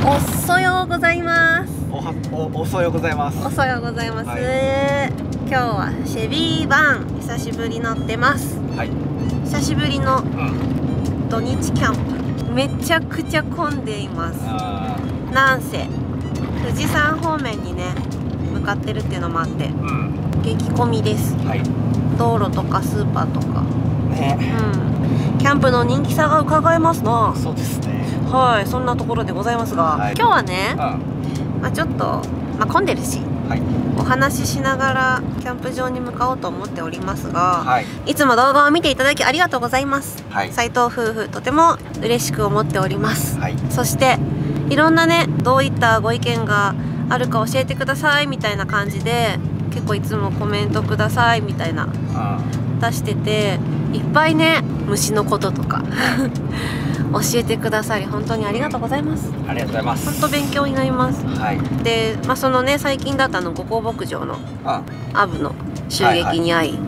おそようございます。おそようございます。おそようございます、はい、今日はシェビーバン久しぶり乗ってます。はい、久しぶりの土日キャンプ、めちゃくちゃ混んでいます。なんせ富士山方面にね向かってるっていうのもあって、激混みです、はい、道路とかスーパーとかね、キャンプの人気さが伺えますな。そうですね。はい、そんなところでございますが、はい、今日はね、ちょっと、混んでるし、はい、お話ししながらキャンプ場に向かおうと思っておりますが、はい、いつも動画を見ていただきありがとうございます。はい、斉藤夫婦とても嬉しく思っております。はい、そしていろんなね、どういったご意見があるか教えてくださいみたいな感じで結構いつもコメントくださいみたいな出してて、いっぱいね虫のこととか教えてくださり本当にありがとうございます。ありがとうございます。本当勉強になります。はい、で、そのね最近だった五香牧場のアブの襲撃に遭い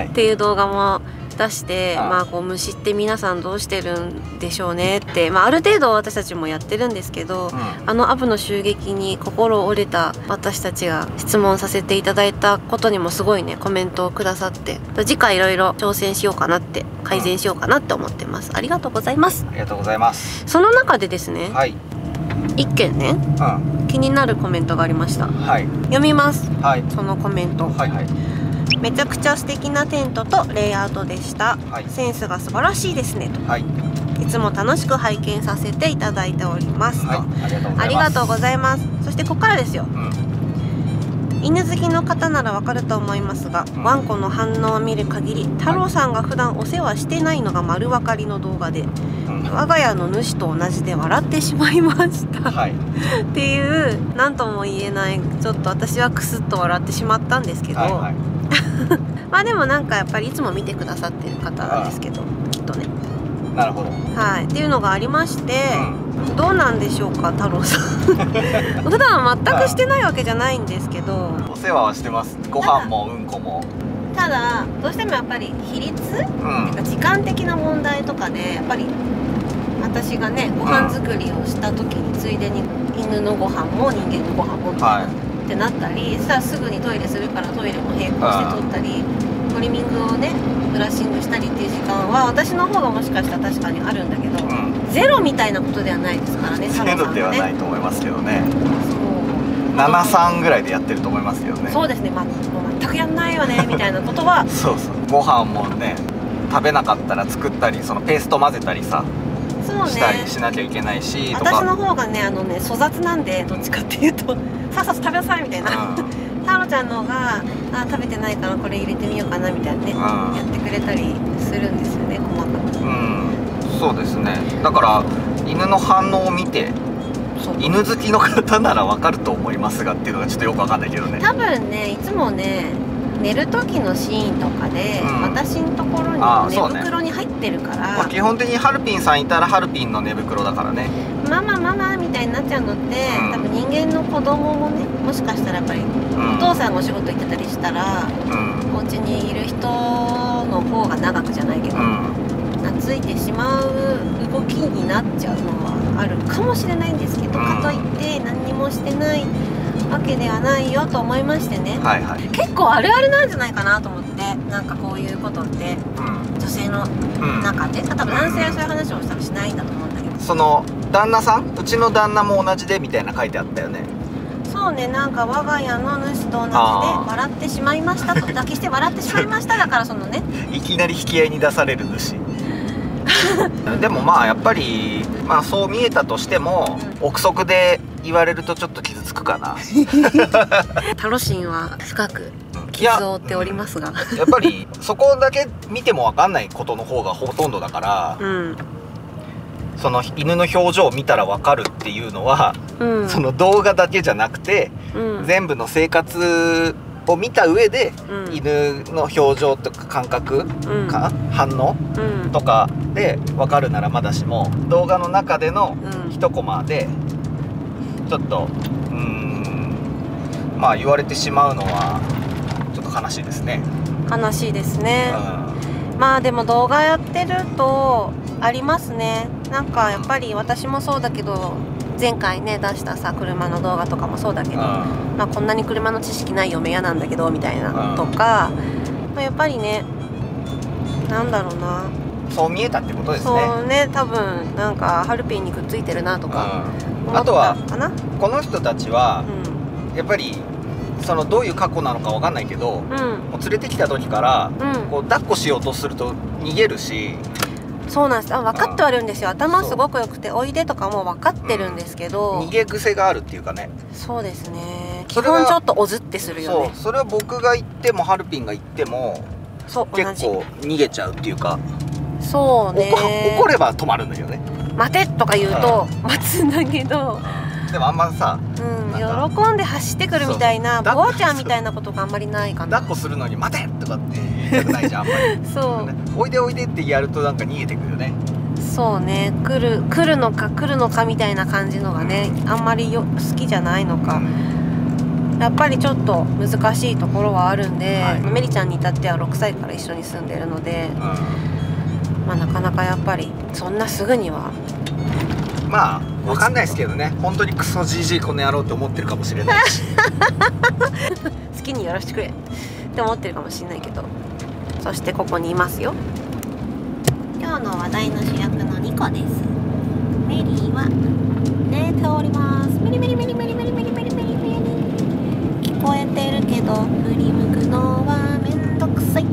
っていう動画も出して、こう虫って皆さんどうしてるんでしょうねって、ある程度私たちもやってるんですけど、あのアブの襲撃に心折れた私たちが質問させていただいたことにもすごいねコメントをくださって、次回いろいろ挑戦しようかなって改善しようかなって思ってます。ありがとうございます。ありがとうございます。その中でですね、はい、一件ね、気になるコメントがありました。はい、読みます。はい、そのコメント。はいはい。めちゃくちゃ素敵なテントとレイアウトでした。はい、センスが素晴らしいですねと。はい、いつも楽しく拝見させていただいておりますと。はい、ありがとうございます。そしてここからですよ。犬好きの方ならわかると思いますが、ワンコの反応を見る限り太郎さんが普段お世話してないのが丸分かりの動画で、我が家の主と同じで笑ってしまいました、はい、っていう何とも言えない、ちょっと私はクスッと笑ってしまったんですけど、でもなんかやっぱりいつも見てくださってる方なんですけど、きっとね。なるほど。はい、っていうのがありまして、どうなんでしょうか太郎さん。普段は全くしてないわけじゃないんですけど、お世話はしてます。ご飯もうんこも。ただどうしてもやっぱり比率、っていうか時間的な問題とかでやっぱり私がねご飯作りをした時についでに犬のご飯も人間のご飯もってなったり、さあすぐにトイレするからトイレも並行して取ったり、トリミングをねブラッシングしたりっていう時間は私の方がもしかしたら確かにあるんだけど、ゼロみたいなことではないですからね。ゼロではないと思いますけどね。73ぐらいでやってると思いますけどね。そうですね。もう全くやんないよねみたいなことはそうそう、ご飯もね食べなかったら作ったり、そのペースト混ぜたりさ、したりしなきゃいけないしとか。私の方がね粗雑なんで、どっちかっていうとさっさと食べなさいみたいな。太郎ちゃんの方が食べてないからこれ入れてみようかなみたいなね、やってくれたりするんですよね、細かく。そうですね。だから犬の反応を見て、犬好きの方ならわかると思いますがっていうのがちょっとよくわかんないけどね。多分ね、いつもね寝る時のシーンとかで、私のところに寝袋に入ってるから、基本的にハルピンさんいたらハルピンの寝袋だからね。ママママみたいになっちゃうのって、多分人間の子供もね、もしかしたらやっぱりお父さんがお仕事行ってたりしたら、お家にいる人の方が長くじゃないけど、懐いてしまう動きになっちゃうのはあるかもしれないんですけど、かといって何にもしてないわけではないよと思いましてね、結構あるあるなんじゃないかなと思って、なんかこういうことって、女性の中で、多分男性はそういう話をしたらしないんだと思うんだけど、その旦那さん、うちの旦那も同じでみたいな書いてあったよね。そうね、なんか我が家の主と同じで笑ってしまいましたと、抱きして笑ってしまいましただからそのねいきなり引き合いに出される主でもやっぱりそう見えたとしても、憶測で言われるとちょっと傷つくかな。タロシンは深く傷を負っておりますが、やっぱりそこだけ見ても分かんないことの方がほとんどだから、その犬の表情を見たら分かるっていうのは、その動画だけじゃなくて、全部の生活を見た上で、犬の表情とか感覚、反応、とかで分かるならまだしも、動画の中での一コマでちょっと言われてしまうのはちょっと悲しいですね。悲しいですね。でも動画やってるとありますね。なんかやっぱり私もそうだけど、前回ね出したさ車の動画とかもそうだけど、まあこんなに車の知識ない嫁嫌なんだけどみたいなとか、まあ、やっぱりね、なんだろうな、そう見えたってことですね。そうね、多分なんかハルピンにくっついてるなとか思ったかな。あとはこの人たちは、やっぱりそのどういう過去なのかわかんないけど、もう連れてきた時から、こう抱っこしようとすると逃げるし。そうなんです。分かってはいるんですよ。頭すごく良くておいでとかも分かってるんですけど、逃げ癖があるっていうかね。そうですね、基本ちょっとおずってするよね。それは僕が言ってもハルピンが言っても結構逃げちゃうっていうか。そうね、怒れば止まるんだけどね。待てとか言うと待つんだけど、でもあんまさ、喜んで走ってくるみたいな、坊ちゃんみたいなことがあんまりないかな。抱っこするのに待てとかって言いたくないじゃん、あんまり。そうおいでおいでってやるとなんか逃げてくるよね。そうね、来るのかみたいな感じのがね、あんまり好きじゃないのか、やっぱりちょっと難しいところはあるんで、メリちゃんに至っては6歳から一緒に住んでるので、まあなかなかやっぱりそんなすぐには。まあ分かんないですけどね、本当にクソじじいこの野郎って思ってるかもしれないし好きにやらせてくれって思ってるかもしれないけど、そしてここにいますよ。今日の話題の主役のニコです。メリーは寝ております。メリメリメリメリメリメリメリメリメリ、聞こえてるけど振り向くのはめんどくさい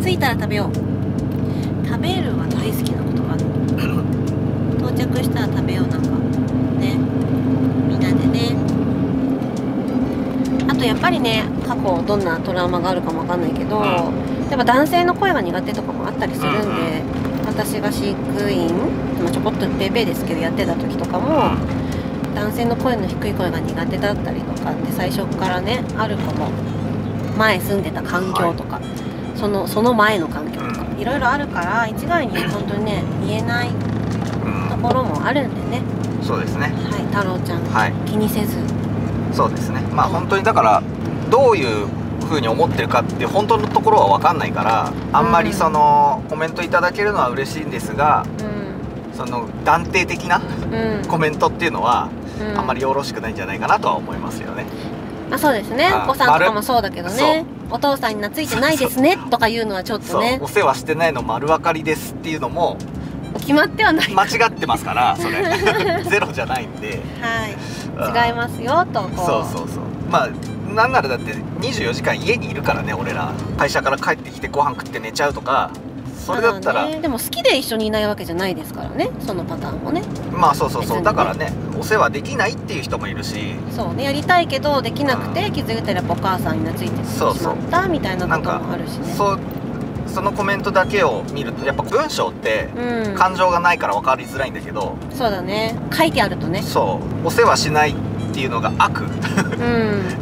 着いたら食べよう。食べるは大好きなことがある到着したら食べよう、なんかね、みんなでね。あとやっぱりね、過去どんなトラウマがあるかもわかんないけど、やっぱ男性の声が苦手とかもあったりするんで、私が飼育員、ちょこっとペーペーですけどやってた時とかも、男性の声の低い声が苦手だったりとかって最初からねあるかも。前住んでた環境とか、その前の環境とかいろいろあるから、一概に本当にね言えないところもあるんでね。そうですね。はい、太郎ちゃん、気にせず。そうですね。まあ本当にだからどういう風に思ってるかって本当のところは分かんないから、あんまりそのコメントいただけるのは嬉しいんですが、その断定的なコメントっていうのはあんまりよろしくないんじゃないかなとは思いますよね。まあそうですね。お子さんとかもそうだけどね、お父さんに懐いてないですねとかいうのはちょっとね、お世話してないの丸分かりですっていうのも決まってはない、間違ってますからそれゼロじゃないんで、違いますよと。そうまあなんならだって24時間家にいるからね、俺ら会社から帰ってきてご飯食って寝ちゃうとか、それだったら、でも好きで一緒にいないわけじゃないですからね、そのパターンもね。まあそうだからね、お世話できないっていう人もいるし、そうね、やりたいけどできなくて、気づいたらお母さんに懐いてしまったみたいなこともあるしね。そのコメントだけを見るとやっぱ文章って感情がないから分かりづらいんだけど、そうだね、書いてあるとね、そうお世話しないっていうのが悪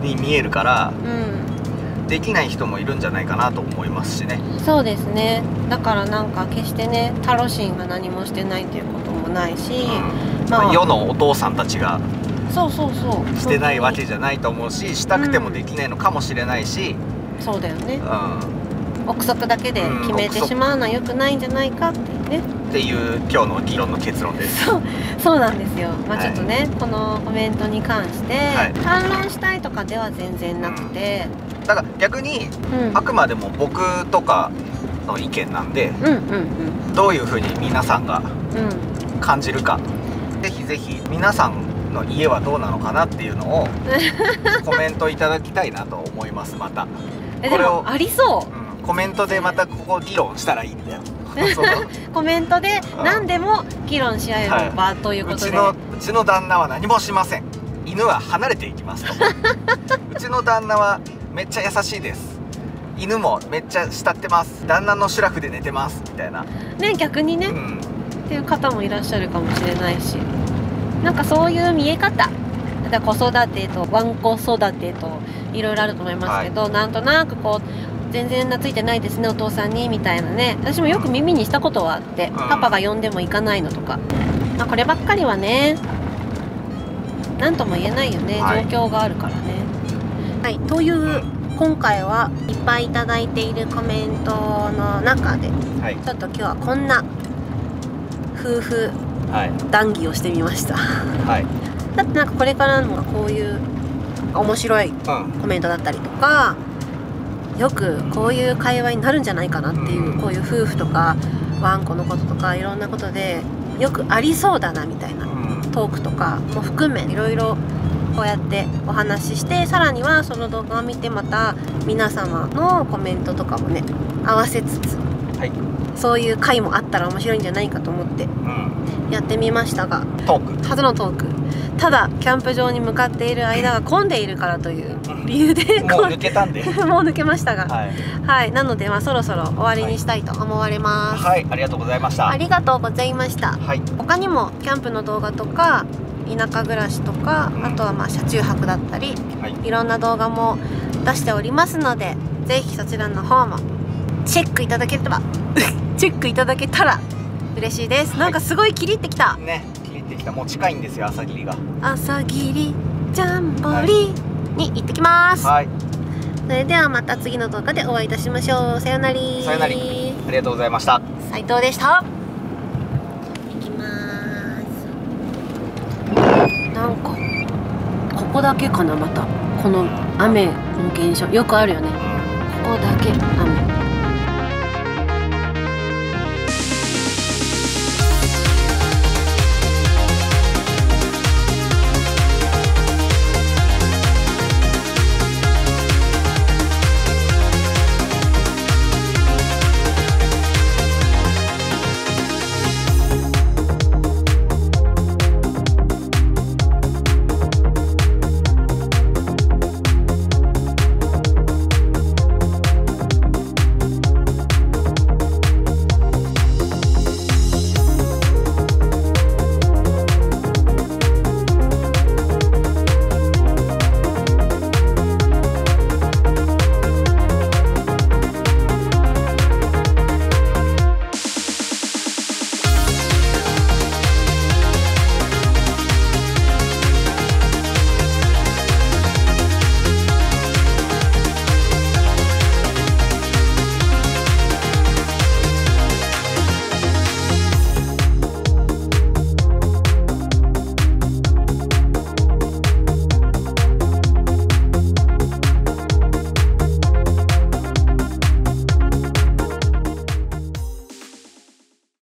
に見えるから、できない人もいるんじゃないかなと思いますしね。そうですね。だからなんか決してね、タロシンが何もしてないということもないし、世のお父さんたちがそうしてないわけじゃないと思うし、したくてもできないのかもしれないし、そうだよね。憶測だけで決めてしまうのは良くないんじゃないかっていうね。っていう今日の議論の結論です。そうなんですよ。まあちょっとね、このコメントに関して反論したいとかでは全然なくて、だから逆にあくまでも僕とかの意見なんで、どういうふうに皆さんが感じるか、ぜひぜひ皆さんの家はどうなのかなっていうのをコメントいただきたいなと思います。またこれをありそう、コメントでまたここ議論したらいいんだよコメントで何でも議論し合える場ということで、うちの旦那は何もしません、犬は離れていきますとうちの旦那はめっちゃ優しいです、犬もめっちゃ慕ってます、旦那のシュラフで寝てますみたいなね、逆にね、っていう方もいらっしゃるかもしれないし、なんかそういう見え方、子育てとワンコ育てといろいろあると思いますけど、なんとなくこう全然懐いてないですねお父さんにみたいなね、私もよく耳にしたことはあって、パパが呼んでも行かないのとか、まあ、こればっかりはね何とも言えないよね、状況があるからね。はい、という今回はいっぱいいただいているコメントの中で、ちょっと今日はこんな夫婦談義をしてみました、はい、だってなんかこれからのこういう面白いコメントだったりとか、よくこういう会話になるんじゃないかなっていう、こういう夫婦とかワンコのこととかいろんなことでよくありそうだなみたいなトークとかも含めいろいろこうやってお話しして、さらにはその動画を見てまた皆様のコメントとかもね合わせつつ、はい、そういう回もあったら面白いんじゃないかと思ってやってみましたが、初のトーク、ただキャンプ場に向かっている間が混んでいるからという理由で、もう抜けたんでもう抜けましたが、はい、はい、なのでそろそろ終わりにしたいと思われます。はい、ありがとうございました。ありがとうございました。はい、他にもキャンプの動画とか田舎暮らしとか、あとは車中泊だったり、いろんな動画も出しておりますので、ぜひそちらの方もチェックいただければチェックいただけたら嬉しいです。なんかすごいキリってきたね。キリってきた。もう近いんですよ、朝霧が。朝霧ジャンボリーに行ってきます。はい、それではまた次の動画でお会いいたしましょう。さよなら。さよなら。ありがとうございました。斉藤でした。行きます。なんかここだけかな、またこの雨の現象よくあるよね。ここだけ雨。